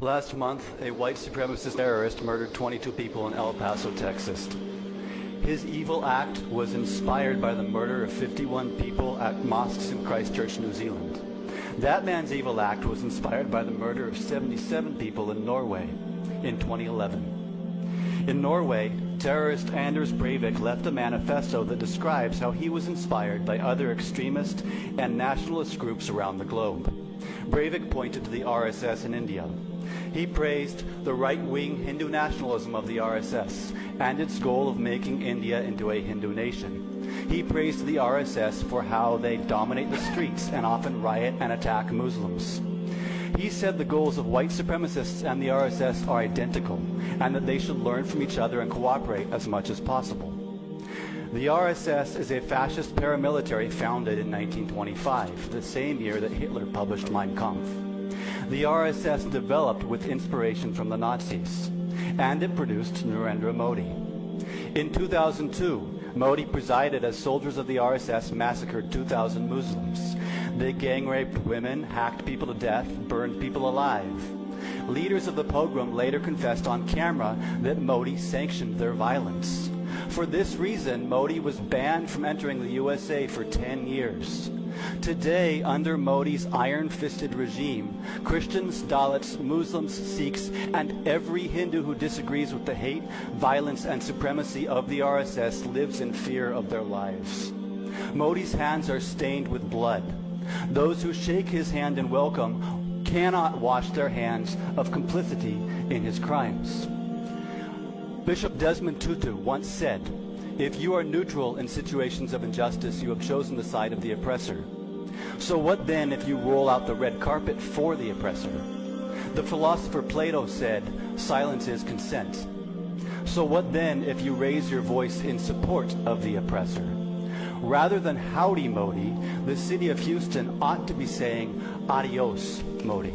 Last month, a white supremacist terrorist murdered 22 people in El Paso, Texas. His evil act was inspired by the murder of 51 people at mosques in Christchurch, New Zealand. That man's evil act was inspired by the murder of 77 people in Norway in 2011. In Norway, terrorist Anders Breivik left a manifesto that describes how he was inspired by other extremist and nationalist groups around the globe. Breivik pointed to the RSS in India. He praised the right-wing Hindu nationalism of the RSS and its goal of making India into a Hindu nation. He praised the RSS for how they dominate the streets and often riot and attack Muslims. He said the goals of white supremacists and the RSS are identical and that they should learn from each other and cooperate as much as possible. The RSS is a fascist paramilitary founded in 1925, the same year that Hitler published Mein Kampf. The RSS developed with inspiration from the Nazis, and it produced Narendra Modi. In 2002, Modi presided as soldiers of the RSS massacred 2,000 Muslims. They gang-raped women, hacked people to death, burned people alive. Leaders of the pogrom later confessed on camera that Modi sanctioned their violence. For this reason, Modi was banned from entering the USA for 10 years. Today, under Modi's iron-fisted regime, Christians, Dalits, Muslims, Sikhs, and every Hindu who disagrees with the hate, violence, and supremacy of the RSS lives in fear of their lives. Modi's hands are stained with blood. Those who shake his hand in welcome cannot wash their hands of complicity in his crimes. Bishop Desmond Tutu once said, "If you are neutral in situations of injustice, you have chosen the side of the oppressor. So what then if you roll out the red carpet for the oppressor?" The philosopher Plato said, "Silence is consent." So what then if you raise your voice in support of the oppressor? Rather than "Howdy, Modi," the city of Houston ought to be saying, "Adios, Modi."